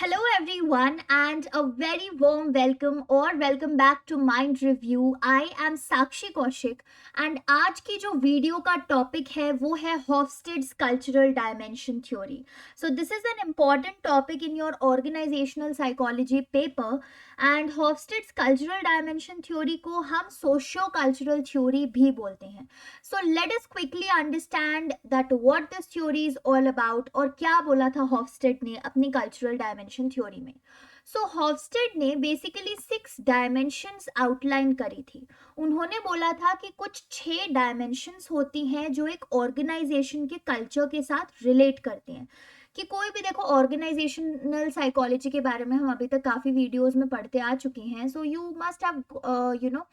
Hello, everyone, and a very warm welcome or welcome back to Mind Review. I am Sakshi Kaushik, and आज की जो video का topic है वो है Hofstede's cultural dimension theory. So this is an important topic in your organizational psychology paper, and Hofstede's cultural dimension theory को हम socio cultural theory भी बोलते हैं. So let us quickly understand that what this theory is all about और क्या बोला था हॉफस्टेड ने अपनी कल्चरल डायमेंशन थ्योरी में. सो हॉफस्टेड ने बेसिकली 6 डायमेंशंस आउटलाइन करी थी. उन्होंने बोला था कि कुछ 6 डायमेंशंस होती हैं जो एक ऑर्गेनाइजेशन के कल्चर के साथ रिलेट करती हैं. कि कोई भी देखो ऑर्गेनाइजेशनल साइकोलॉजी के बारे में हम अभी तक काफ़ी वीडियोस में पढ़ते आ चुके हैं. सो यू मस्ट हैव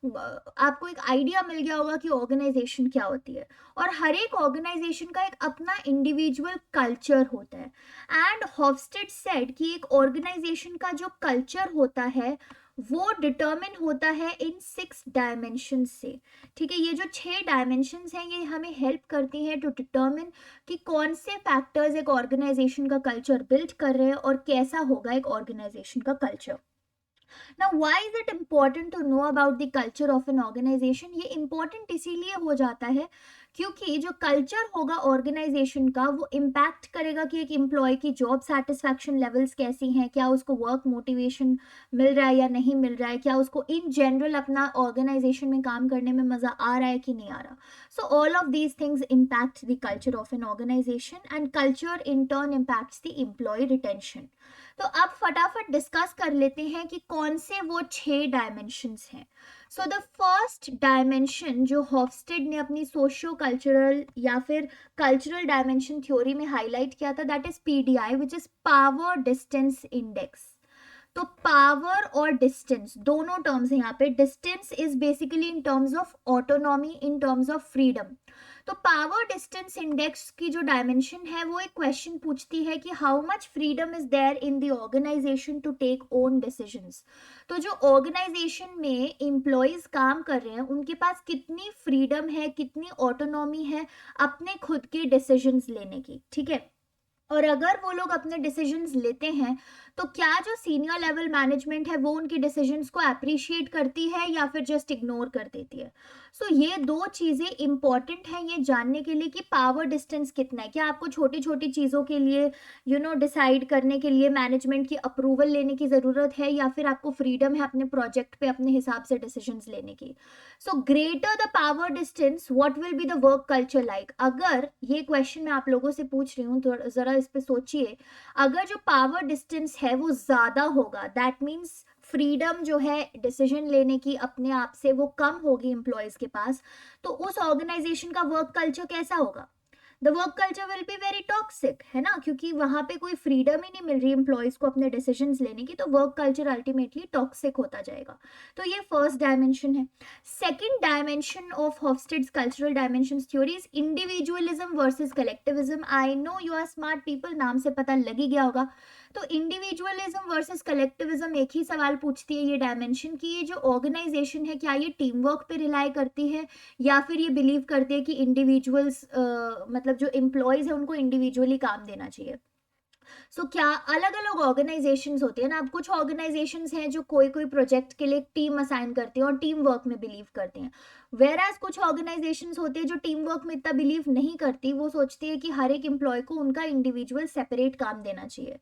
आपको एक आइडिया मिल गया होगा कि ऑर्गेनाइजेशन क्या होती है. और हर एक ऑर्गेनाइजेशन का एक अपना इंडिविजुअल कल्चर होता है. एंड हॉफस्टेड सेड कि एक ऑर्गेनाइजेशन का जो कल्चर होता है वो डिटर्मिन होता है इन 6 डायमेंशन से. ठीक है, ये जो 6 डायमेंशंस हैं ये हमें हेल्प करती हैं टू डिटर्मिन कि कौन से फैक्टर्स एक ऑर्गेनाइजेशन का कल्चर बिल्ड कर रहे हैं और कैसा होगा एक ऑर्गेनाइजेशन का culture. Now, why is it important to know about the culture of an organization? ये important इसीलिए हो जाता है क्योंकि जो कल्चर होगा ऑर्गेनाइजेशन का वो इम्पैक्ट करेगा कि एक एम्प्लॉय की जॉब सेटिस्फैक्शन लेवल्स कैसी हैं, क्या उसको वर्क मोटिवेशन मिल रहा है या नहीं मिल रहा है, क्या उसको इन जनरल अपना ऑर्गेनाइजेशन में काम करने में मज़ा आ रहा है कि नहीं आ रहा. So all of these things impact the culture of an organization and culture in turn impacts the employee retention. तो अब फटाफट डिस्कस कर लेते हैं कि कौन से वो 6 डायमेंशंस हैं. सो द फर्स्ट डायमेंशन जो हॉफस्टेड ने अपनी सोशियो कल्चरल या फिर कल्चरल डायमेंशन थ्योरी में हाईलाइट किया था, that is PDI, which is power distance index. तो पावर और डिस्टेंस दोनों टर्म्स हैं यहाँ पे. Distance is basically in terms of autonomy, in terms of freedom. तो पावर डिस्टेंस इंडेक्स की जो डायमेंशन है वो एक क्वेश्चन पूछती है कि how much freedom is there in the organization to take own decisions. तो जो ऑर्गेनाइजेशन में एम्प्लॉयज काम कर रहे हैं उनके पास कितनी फ्रीडम है, कितनी ऑटोनॉमी है अपने खुद के डिसीजंस लेने की. ठीक है, और अगर वो लोग अपने डिसीजंस लेते हैं तो क्या जो सीनियर लेवल मैनेजमेंट है वो उनके डिसीजंस को अप्रिशिएट करती है या फिर जस्ट इग्नोर कर देती है. सो ये दो चीज़ें इंपॉर्टेंट हैं ये जानने के लिए कि पावर डिस्टेंस कितना है. क्या आपको छोटी छोटी चीज़ों के लिए डिसाइड करने के लिए मैनेजमेंट की अप्रूवल लेने की ज़रूरत है या फिर आपको फ्रीडम है अपने प्रोजेक्ट पे अपने हिसाब से डिसीजंस लेने की. So greater the power distance what will be the work culture like. अगर ये क्वेश्चन मैं आप लोगों से पूछ रही हूँ तो ज़रा इस पे सोचिए. अगर जो पावर डिस्टेंस है वो ज़्यादा होगा, दैट मीन्स फ्रीडम जो है डिसीजन लेने की अपने आप से वो कम होगी एम्प्लॉयज़ के पास, तो उस ऑर्गेनाइजेशन का वर्क कल्चर कैसा होगा. The work culture will be very toxic, है ना, क्योंकि वहां पे कोई फ्रीडम ही नहीं मिल रही एम्प्लॉयज को अपने डिसीजंस लेने की, तो वर्क कल्चर अल्टीमेटली टॉक्सिक होता जाएगा. तो ये फर्स्ट डायमेंशन है. Second dimension of Hofstede's cultural dimension theory is individualism versus collectivism. I know you are smart people, नाम से पता लग ही गया होगा. तो इंडिविजुअलिज्म वर्सेस कलेक्टिविज्म एक ही सवाल पूछती है ये डायमेंशन कि ये जो ऑर्गेनाइजेशन है क्या ये टीम वर्क पे रिलाई करती है या फिर ये बिलीव करते हैं कि इंडिविजुअल्स मतलब जो एम्प्लॉयज है उनको इंडिविजुअली काम देना चाहिए. क्या अलग अलग ऑर्गेनाइजेशंस होती है ना. अब कुछ ऑर्गेनाइजेशंस हैं जो कोई कोई प्रोजेक्ट के लिए टीम असाइन करते हैं और टीम वर्क में बिलीव करते हैं, वेर एज कुछ ऑर्गेनाइजेशंस होती है जो टीम वर्क में इतना बिलीव नहीं करती, वो सोचती है कि हर एक एम्प्लॉय को उनका इंडिविजुअल सेपरेट काम देना चाहिए.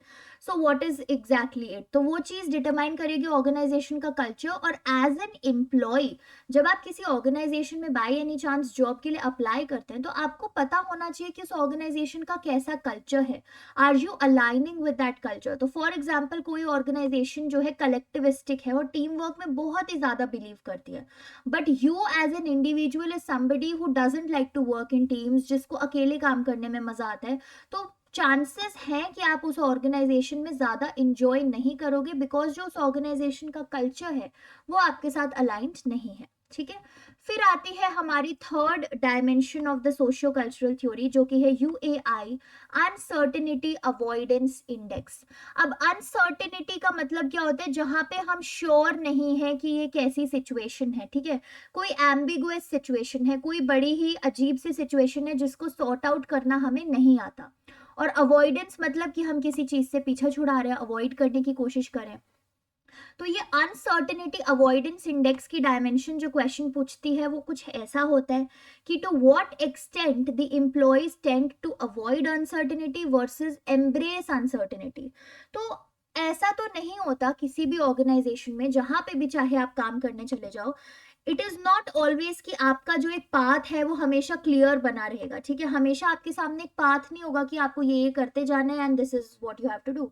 So what is exactly it, तो वो चीज़ डिटरमाइन करेगी ऑर्गेनाइजेशन का कल्चर. और एज एन एम्प्लॉय जब आप किसी ऑर्गेनाइजेशन में बाय एनी चांस जॉब के लिए अप्लाई करते हैं तो आपको पता होना चाहिए कि उस ऑर्गेनाइजेशन का कैसा कल्चर है. Are you aligning with that culture. तो फॉर एग्जाम्पल कोई ऑर्गेनाइजेशन जो है कलेक्टिविस्टिक है और टीम वर्क में बहुत ही ज़्यादा बिलीव करती है, but you as an individual is somebody who doesn't like to work in teams, जिसको अकेले काम करने में मज़ा आता है, तो चांसेस हैं कि आप उस ऑर्गेनाइजेशन में ज़्यादा इंजॉय नहीं करोगे बिकॉज जो उस ऑर्गेनाइजेशन का कल्चर है वो आपके साथ अलाइंड नहीं है. ठीक है, फिर आती है हमारी third dimension of the socio cultural theory जो कि है यूएआई, अनसर्टेनिटी अवॉइडेंस इंडेक्स. अब अनसर्टेनिटी का मतलब क्या होता है, जहां पे हम श्योर नहीं है कि ये कैसी सिचुएशन है. ठीक है, कोई एम्बिगुअस सिचुएशन है, कोई बड़ी ही अजीब सी सिचुएशन है जिसको सॉर्ट आउट करना हमें नहीं आता. और अवॉइडेंस मतलब कि हम किसी चीज से पीछा छुड़ा रहे हैं, अवॉइड करने की कोशिश करें। तो ये अनसर्टेनिटी अवॉइडेंस इंडेक्स की डायमेंशन जो क्वेश्चन पूछती है वो कुछ ऐसा होता है कि to what extent the employees tend to avoid uncertainty versus embrace uncertainty. तो ऐसा तो नहीं होता किसी भी ऑर्गेनाइजेशन में, जहां पे भी चाहे आप काम करने चले जाओ, इट इज नॉट ऑलवेज कि आपका जो एक पाथ है वो हमेशा क्लियर बना रहेगा। ठीक है, हमेशा आपके सामने एक पाथ नहीं होगा कि आपको ये करते जाना है and this is what you have to do.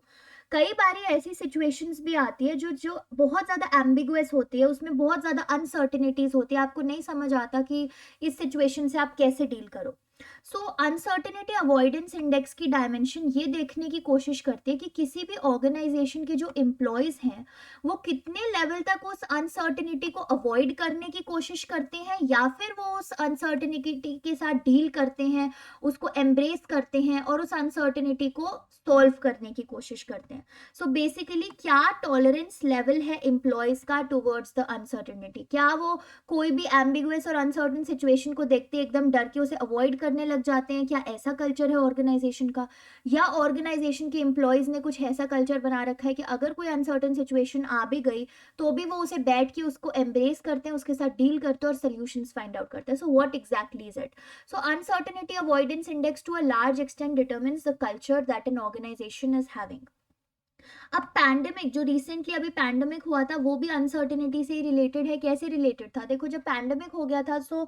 कई बारी ऐसी सिचुएशंस भी आती है जो जो बहुत ज्यादा एम्बिगुअस होती है, उसमें बहुत ज्यादा अनसर्टेनिटीज होती है, आपको नहीं समझ आता कि इस सिचुएशन से आप कैसे डील करो। सो अनसर्टेनिटी अवॉइडेंस इंडेक्स की डायमेंशन ये देखने की कोशिश करती है कि किसी भी ऑर्गेनाइजेशन के जो एम्प्लॉयज हैं वो कितने लेवल तक उस अनसर्टेनिटी को अवॉइड करने की कोशिश करते हैं, या फिर वो उस अनसर्टेनिटी के साथ डील करते हैं, उसको एम्ब्रेस करते हैं और उस अनसर्टेनिटी को सॉल्व करने की कोशिश करते हैं। सो बेसिकली क्या टॉलरेंस लेवल है एम्प्लॉयज का टुवर्ड्स द अनसर्टेनिटी, क्या वो कोई भी एम्बिगुअस और अनसर्टेन सिचुएशन को देखते एकदम डर के उसे अवॉइड करने लग जाते हैं, क्या ऐसा कल्चर है ऑर्गेनाइजेशन का, या ऑर्गेनाइजेशन के एम्प्लॉयज ने कुछ ऐसा कल्चर बना रखा है कि अगर कोई अनसर्टेन सिचुएशन आ भी गई तो भी वो उसे बैठ के उसको एम्ब्रेस करते हैं, उसके साथ डील करते हैं और सोल्यूशंस फाइंड आउट करते हैं। So what exactly is it? So uncertainty avoidance index to a large extent determines the culture that an organization is having. अब पैंडेमिक जो रिसेंटली अभी पैंडेमिक हुआ था वो भी अनसर्टेनिटी से ही रिलेटेड है। कैसे रिलेटेड था? देखो, जब पैंडेमिक हो गया था so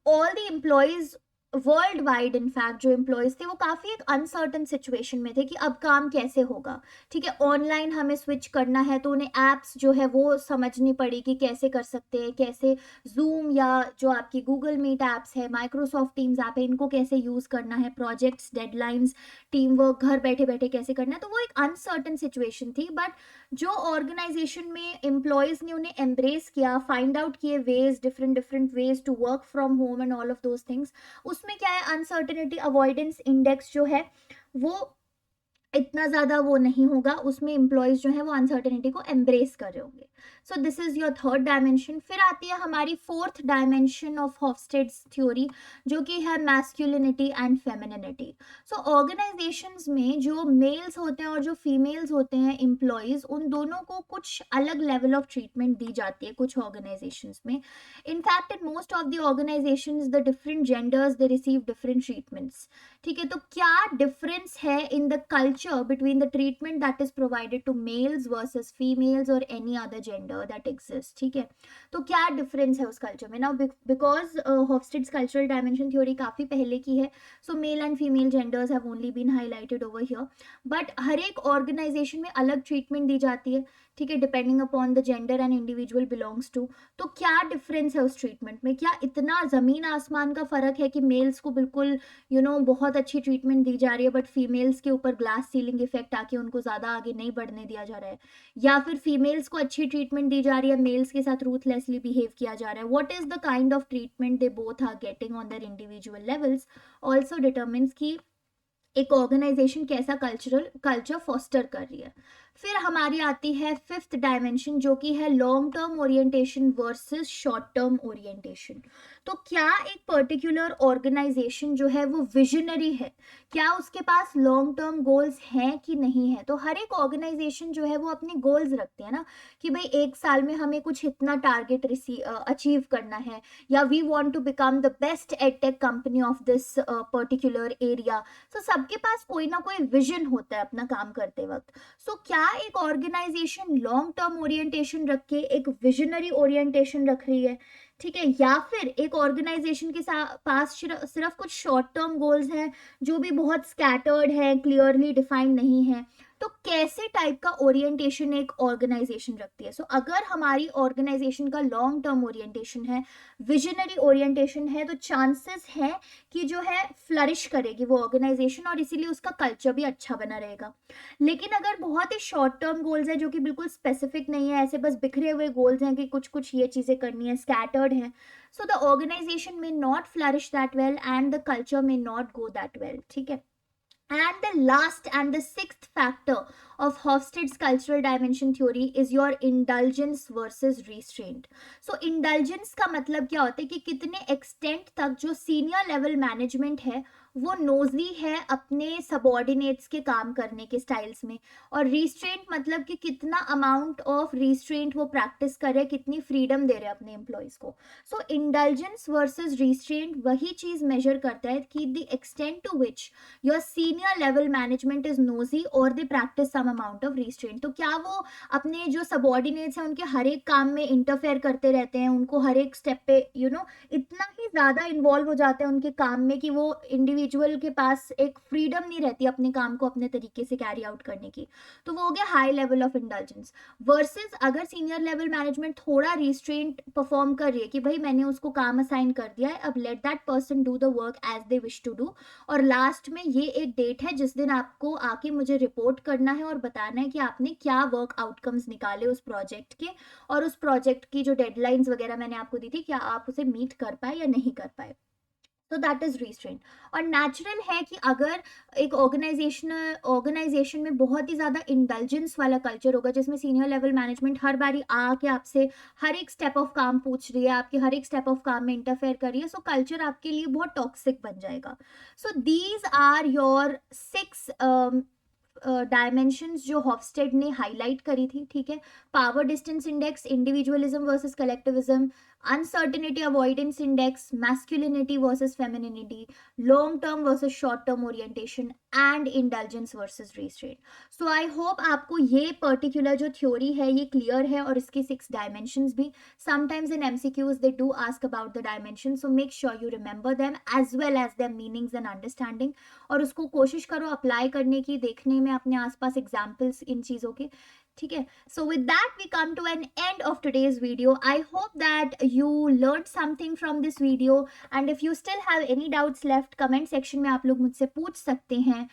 all the employees world wide, in fact जो एम्प्लॉयज थे वो काफी एक अनसर्टन सिचुएशन में थे कि अब काम कैसे होगा। ठीक है, ऑनलाइन हमें स्विच करना है तो उन्हें एप्स जो है वो समझनी पड़ी कि कैसे कर सकते हैं, कैसे जूम या जो आपकी गूगल मीट एप्स है, माइक्रोसॉफ्ट टीम्स ऐप है, इनको कैसे यूज करना है, प्रोजेक्ट्स, डेडलाइंस, टीम वर्क घर बैठे बैठे कैसे करना है। तो वो एक अनसर्टन सिचुएशन थी, बट जो ऑर्गेनाइजेशन में एम्प्लॉयज ने उन्हें एम्ब्रेस किया, फाइंड आउट किए ways, different different ways to work from home and all of those things, उसमें क्या है, अनसर्टेनिटी अवॉइडेंस इंडेक्स जो है वो इतना ज्यादा वो नहीं होगा, उसमें एम्प्लॉयज जो है वो अनसर्टेनिटी को एम्ब्रेस कर रहे होंगे। So this is your third dimension. फिर आती है हमारी फोर्थ डायमेंशन ऑफ हॉफस्टेड्स थ्योरी, जो कि है masculinity and femininity. So organisations में जो मेल्स होते हैं और जो फीमेल्स होते हैं एम्प्लॉयज, उन दोनों को कुछ अलग लेवल ऑफ ट्रीटमेंट दी जाती है कुछ ऑर्गेनाइजेशंस में। In fact in most of the organisations the different genders they receive different treatments. ठीक है, तो क्या डिफरेंस है in the culture between the treatment that is provided to males versus females और any other gender that exist? ठीक है, तो क्या डिफरेंस है उस कल्चर में? Now because Hofstede's cultural dimension theory काफी पहले की है, so male and female genders have only been highlighted over here, but हर एक ऑर्गेनाइजेशन में अलग ट्रीटमेंट दी जाती है। ठीक है, depending upon the gender and individual belongs to. तो क्या डिफरेंस है उस ट्रीटमेंट में? क्या इतना जमीन आसमान का फर्क है कि मेल्स को बिल्कुल बहुत अच्छी ट्रीटमेंट दी जा रही है, बट फीमेल्स के ऊपर ग्लास सीलिंग इफेक्ट आके उनको ज्यादा आगे नहीं बढ़ने दिया जा रहा है, या फिर फीमेल्स को अच्छी ट्रीटमेंट दी जा रही है, मेल्स के साथ रूथलेसली बिहेव किया जा रहा है? What is the kind of treatment they both are getting on their individual levels also determines की एक ऑर्गेनाइजेशन कैसा कल्चर फॉस्टर कर रही है। फिर हमारी आती है फिफ्थ डायमेंशन, जो कि है long term orientation versus short term orientation. तो क्या एक पर्टिकुलर ऑर्गेनाइजेशन जो है वो विजनरी है, क्या उसके पास लॉन्ग टर्म गोल्स हैं कि नहीं है? तो हर एक ऑर्गेनाइजेशन जो है वो अपने गोल्स रखते हैं ना, कि भाई एक साल में हमें कुछ इतना टारगेट अचीव करना है, या we want to become the best edtech company of this particular area. तो सबके पास कोई ना कोई विजन होता है अपना काम करते वक्त। सो क्या एक ऑर्गेनाइजेशन लॉन्ग टर्म ओरिएंटेशन रख के एक विजनरी ओरिएंटेशन रख रही है? ठीक है, या फिर एक ऑर्गेनाइजेशन के पास सिर्फ कुछ शॉर्ट टर्म गोल्स हैं जो भी बहुत स्कैटर्ड है, क्लियरली डिफाइंड नहीं है? तो कैसे टाइप का ओरिएंटेशन एक ऑर्गेनाइजेशन रखती है? सो अगर हमारी ऑर्गेनाइजेशन का लॉन्ग टर्म ओरिएंटेशन है, विजनरी ओरिएंटेशन है, तो चांसेस है कि जो है फ्लरिश करेगी वो ऑर्गेनाइजेशन, और इसीलिए उसका कल्चर भी अच्छा बना रहेगा। लेकिन अगर बहुत ही शॉर्ट टर्म गोल्स है जो कि बिल्कुल स्पेसिफिक नहीं है, ऐसे बस बिखरे हुए गोल्स हैं कि कुछ कुछ ये चीजें करनी है, स्कैटर्ड है, सो द ऑर्गेनाइजेशन में not flourish that well and the culture में नॉट गो दैट वेल। ठीक है, and the last and the sixth factor of Hofstede's cultural dimension theory is your indulgence versus restraint. So indulgence का मतलब क्या होता है कि कितने extent तक जो senior level management है वो नोजी है अपने सबॉर्डिनेट्स के काम करने के स्टाइल्स में। और रिस्ट्रेंट मतलब कि कितना अमाउंट ऑफ रिस्ट्रेंट वो प्रैक्टिस कर रहे हैं, कितनी फ्रीडम दे रहे हैं अपने एम्प्लॉयज़ को। सो इंडल्जेंस वर्सेस रिस्ट्रेंट वही चीज़ मेजर करता है कि the extent to which your senior level management is nosy और they practise some amount of restraint. तो क्या वो अपने जो सबॉर्डिनेट्स हैं उनके हर एक काम में इंटरफेयर करते रहते हैं, उनको हर एक स्टेप पे इतना ही ज़्यादा इन्वॉल्व हो जाते हैं उनके काम में कि वो इंडिविजुअल के पास एक फ्रीडम नहीं रहती अपने काम को अपने तरीके से कैरी आउट करने की। तो वो हो गया high level of intelligence. Versus अगर सीनियर लेवल मैनेजमेंट थोड़ा रिस्ट्रेंट परफॉर्म कर रही है कि भाई मैंने उसको काम असाइन कर दिया है, अब let that person do the work as they wish to do, और लास्ट में ये एक डेट है जिस दिन आपको आके मुझे रिपोर्ट करना है और बताना है कि आपने क्या वर्क आउटकम्स निकाले उस प्रोजेक्ट के, और उस प्रोजेक्ट की जो डेडलाइंस वगैरह मैंने आपको दी थी क्या आप उसे मीट कर पाए या नहीं कर पाए। तो दैट इज रिस्ट्रेंट। और नेचुरल है कि अगर एक ऑर्गेनाइजेशन में बहुत ही ज़्यादा इंडल्जेंस वाला कल्चर होगा जिसमें सीनियर लेवल मैनेजमेंट हर बारी आके आपसे हर एक स्टेप ऑफ काम पूछ रही है, आपके हर एक स्टेप ऑफ काम में इंटरफेयर कर रही है, सो कल्चर आपके लिए बहुत टॉक्सिक बन जाएगा। So these are your 6 dimensions जो हॉफस्टेड ने हाईलाइट करी थी, ठीक है। Power distance index, individualism versus collectivism, uncertainty avoidance index, masculinity versus femininity, long term versus short term orientation, and intelligence versus restraint. So I hope आपको ये particular जो theory है ये क्लियर है, और इसकी 6 डायमेंशंस भी। Sometimes in MCQs they do ask about the dimension, so make sure you remember them as well as their meanings and understanding, और उसको कोशिश करो अप्लाई करने की, देखने में अपने आसपास एग्जाम्पल्स इन चीज़ों के, ठीक है। So with that we come to an end of today's video. I hope that you learned something from this video, and if you still have any doubts left, comment section में आप लोग मुझसे पूछ सकते हैं।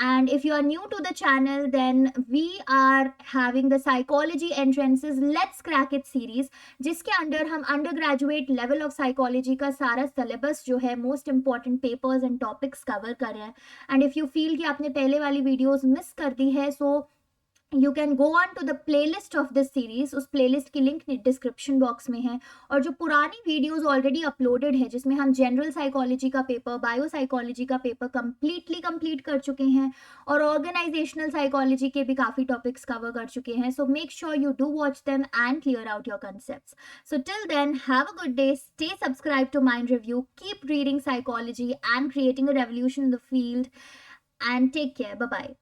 And if you are new to the channel, then we are having the psychology entrances let's crack it series, जिसके under हम undergraduate level of psychology का सारा syllabus जो है most important papers and topics cover कर रहे हैं। And if you feel कि आपने पहले वाली videos miss कर दी है, so you can go on to the playlist of this series. उस प्लेलिस्ट की लिंक डिस्क्रिप्शन बॉक्स में है, और जो पुरानी वीडियोस ऑलरेडी अपलोडेड है जिसमें हम जनरल साइकोलॉजी का पेपर, बायो साइकोलॉजी का पेपर कंप्लीट कर चुके हैं, और ऑर्गेनाइजेशनल साइकोलॉजी के भी काफ़ी टॉपिक्स कवर कर चुके हैं। So make sure you do watch them and clear out your concepts. So till then have a good day, stay subscribe to Mind Review, keep reading psychology and creating a revolution in the field, and take care, bye bye.